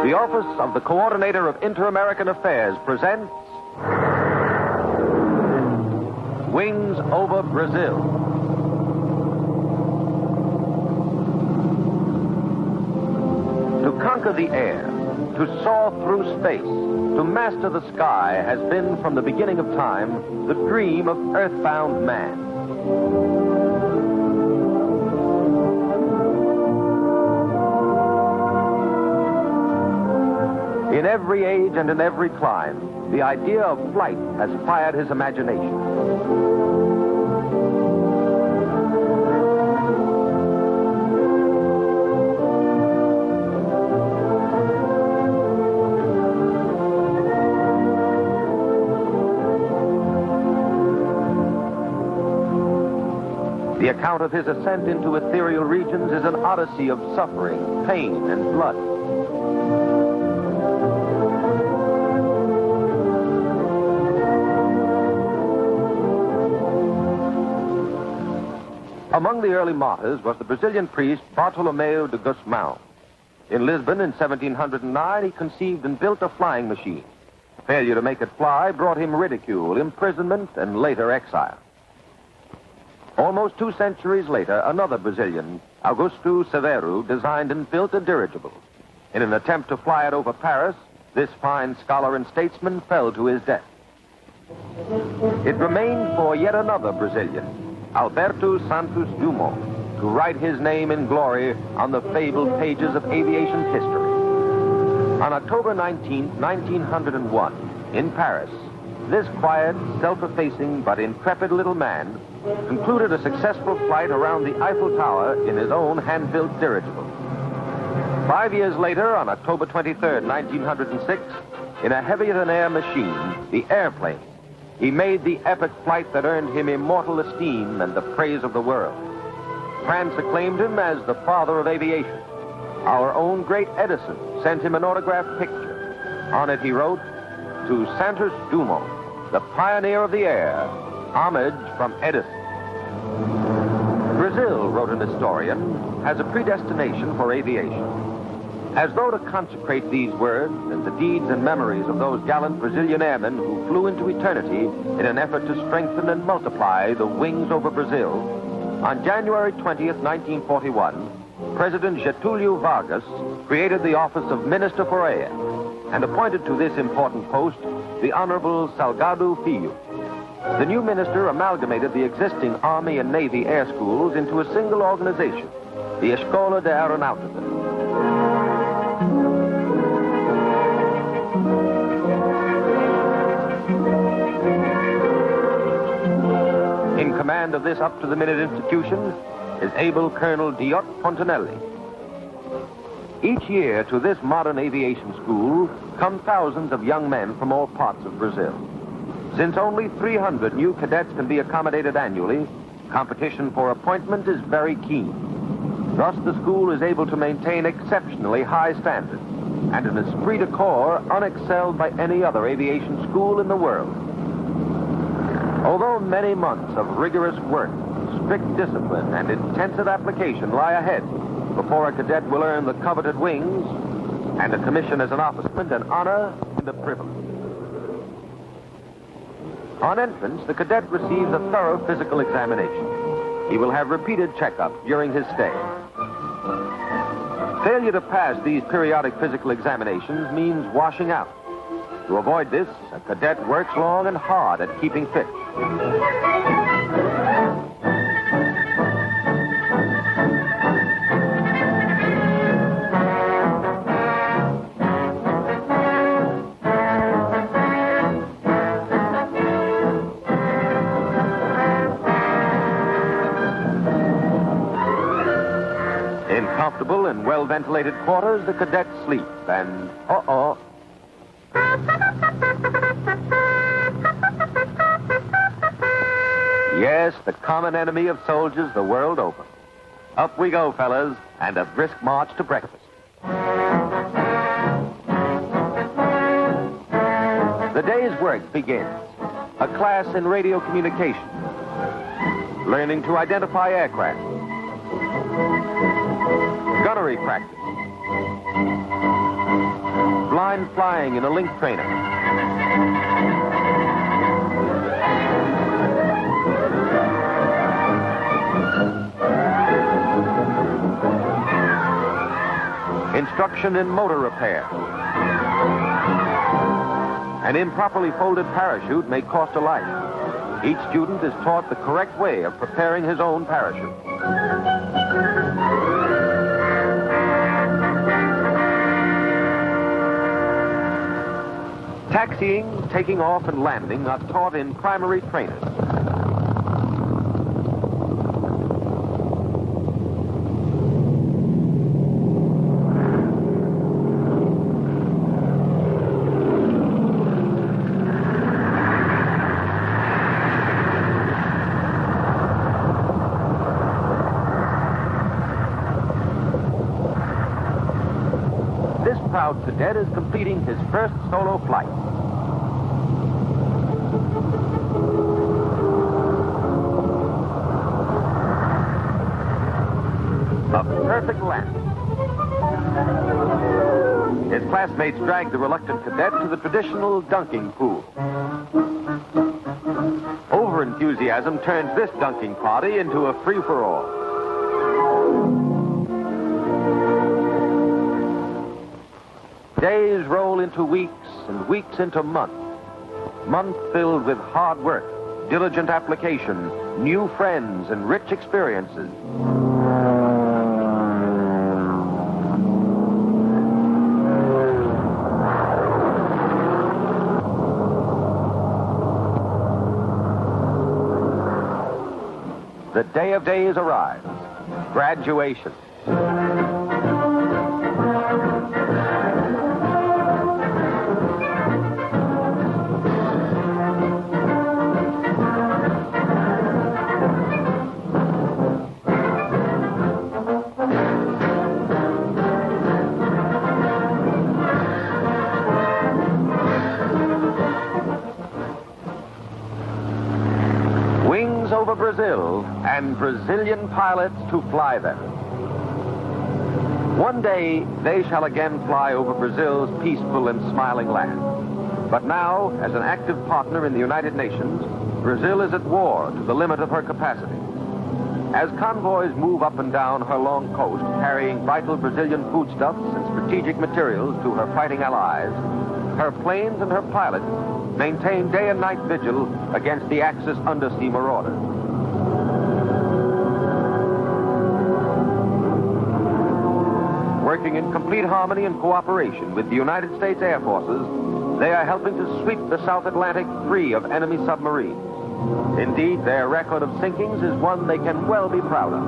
the Office of the Coordinator of Inter-American Affairs presents Wings over Brazil. To conquer the air, to soar through space, to master the sky has been from the beginning of time the dream of earthbound man. In every age and in every clime, the idea of flight has fired his imagination. The account of his ascent into ethereal regions is an odyssey of suffering, pain, and blood. Among the early martyrs was the Brazilian priest Bartolomeu de Gusmão. In Lisbon in 1709, he conceived and built a flying machine. Failure to make it fly brought him ridicule, imprisonment, and later exile. Almost 2 centuries later, another Brazilian, Augusto Severo, designed and built a dirigible. In an attempt to fly it over Paris, this fine scholar and statesman fell to his death. It remained for yet another Brazilian, Alberto Santos-Dumont, to write his name in glory on the fabled pages of aviation history. On October 19, 1901, in Paris, this quiet, self-effacing, but intrepid little man concluded a successful flight around the Eiffel Tower in his own hand-built dirigible. 5 years later, on October 23, 1906, in a heavier-than-air machine, the airplane, he made the epic flight that earned him immortal esteem and the praise of the world. France acclaimed him as the father of aviation. Our own great Edison sent him an autographed picture. On it he wrote, "To Santos-Dumont, the pioneer of the air, homage from Edison." Brazil, wrote an historian, has a predestination for aviation. As though to consecrate these words and the deeds and memories of those gallant Brazilian airmen who flew into eternity in an effort to strengthen and multiply the wings over Brazil, on January 20th, 1941, President Getúlio Vargas created the office of Minister for Air and appointed to this important post the Honorable Salgado Filho. The new minister amalgamated the existing Army and Navy air schools into a single organization, the Escola de Aeronáutica. In command of this up-to-the-minute institution is able Colonel Diot Fontanelli. Each year to this modern aviation school come thousands of young men from all parts of Brazil. Since only 300 new cadets can be accommodated annually, competition for appointment is very keen. Thus, the school is able to maintain exceptionally high standards and an esprit de corps unexcelled by any other aviation school in the world. Although many months of rigorous work, strict discipline, and intensive application lie ahead before a cadet will earn the coveted wings and a commission as an officerman, an honor and a privilege. On entrance, the cadet receives a thorough physical examination. He will have repeated checkups during his stay. Failure to pass these periodic physical examinations means washing out. To avoid this, a cadet works long and hard at keeping fit. In comfortable and well-ventilated quarters, the cadets sleep, and Yes, the common enemy of soldiers the world over. Up we go, fellas, and a brisk march to breakfast. The day's work begins. A class in radio communication. Learning to identify aircraft. Gunnery practice. find flying in a link trainer. Instruction in motor repair. An improperly folded parachute may cost a life. Each student is taught the correct way of preparing his own parachute. Taxiing, taking off, and landing are taught in primary trainers. This proud cadet is completing his first solo flight. A perfect landing. His classmates drag the reluctant cadet to the traditional dunking pool. Over-enthusiasm turns this dunking party into a free-for-all. Days roll into weeks and weeks into months. Months filled with hard work, diligent application, new friends, and rich experiences. The day of days arrives. Graduation. Over Brazil and Brazilian pilots to fly them. One day they shall again fly over Brazil's peaceful and smiling land. But now, as an active partner in the United Nations, Brazil is at war to the limit of her capacity. As convoys move up and down her long coast, carrying vital Brazilian foodstuffs and strategic materials to her fighting allies, her planes and her pilots maintain day and night vigil against the Axis undersea marauders. Working in complete harmony and cooperation with the United States Air Forces, they are helping to sweep the South Atlantic free of enemy submarines. Indeed, their record of sinkings is one they can well be proud of.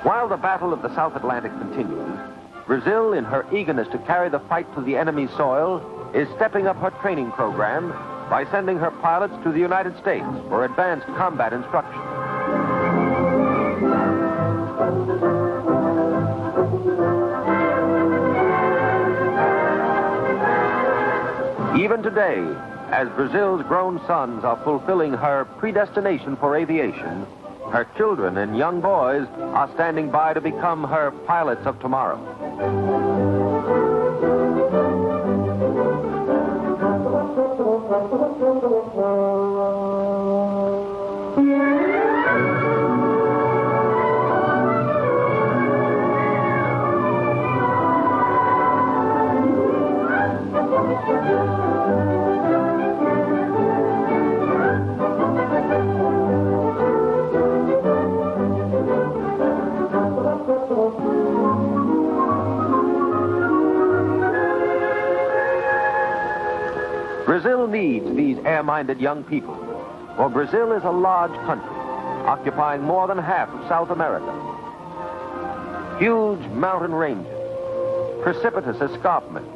While the Battle of the South Atlantic continues, Brazil, in her eagerness to carry the fight to the enemy's soil, is stepping up her training program by sending her pilots to the United States for advanced combat instruction. Even today, as Brazil's grown sons are fulfilling her predestination for aviation, her children and young boys are standing by to become her pilots of tomorrow. Brazil needs these air-minded young people, for Brazil is a large country, occupying more than half of South America. Huge mountain ranges, precipitous escarpments,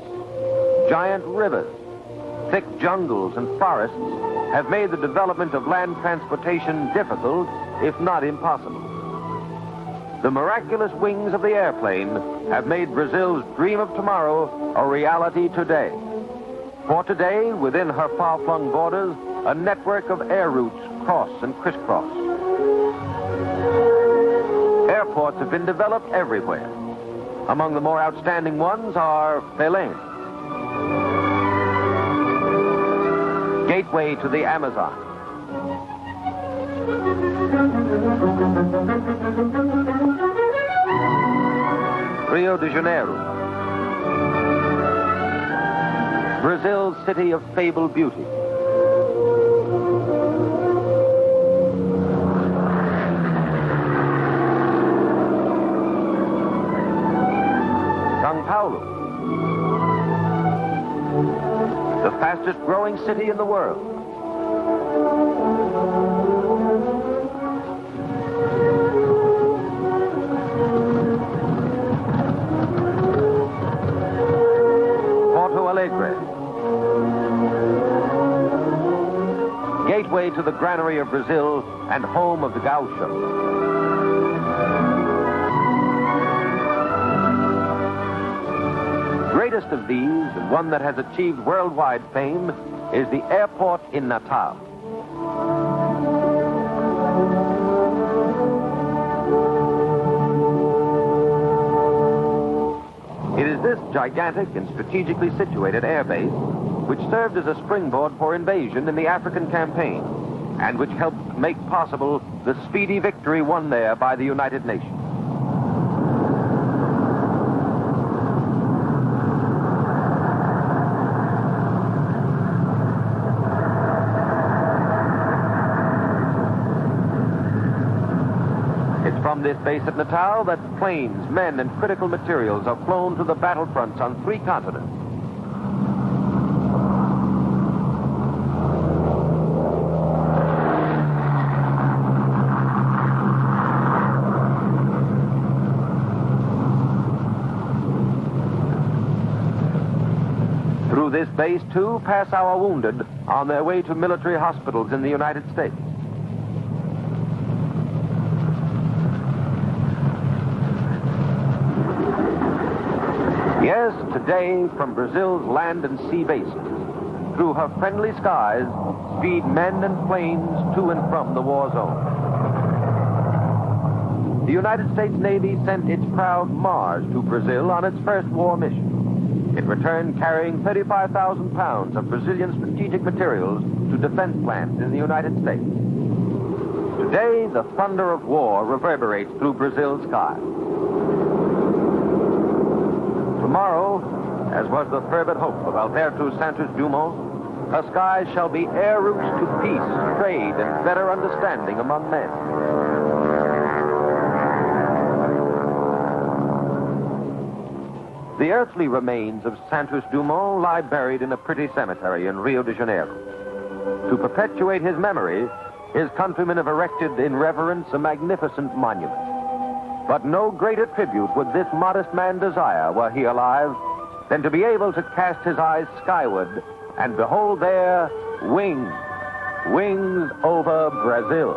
giant rivers, thick jungles and forests have made the development of land transportation difficult, if not impossible. The miraculous wings of the airplane have made Brazil's dream of tomorrow a reality today. For today, within her far-flung borders, a network of air routes cross and crisscross. Airports have been developed everywhere. Among the more outstanding ones are Belém, gateway to the Amazon, Rio de Janeiro, Brazil's city of fabled beauty, São Paulo, the fastest growing city in the world. Porto Alegre, gateway to the granary of Brazil and home of the gaucho. Greatest of these, and one that has achieved worldwide fame, is the airport in Natal. It is this gigantic and strategically situated airbase which served as a springboard for invasion in the African campaign, and which helped make possible the speedy victory won there by the United Nations. From this base at Natal that planes, men, and critical materials are flown to the battlefronts on 3 continents. Through this base, too, pass our wounded on their way to military hospitals in the United States. Yes, today, from Brazil's land and sea bases, through her friendly skies, speed men and planes to and from the war zone. The United States Navy sent its proud Mars to Brazil on its first war mission. It returned carrying 35,000 pounds of Brazilian strategic materials to defense plants in the United States. Today, the thunder of war reverberates through Brazil's skies. Tomorrow, as was the fervent hope of Alberto Santos-Dumont, her skies shall be air routes to peace, trade, and better understanding among men. The earthly remains of Santos-Dumont lie buried in a pretty cemetery in Rio de Janeiro. To perpetuate his memory, his countrymen have erected in reverence a magnificent monument. But no greater tribute would this modest man desire, were he alive, than to be able to cast his eyes skyward and behold there wings over Brazil.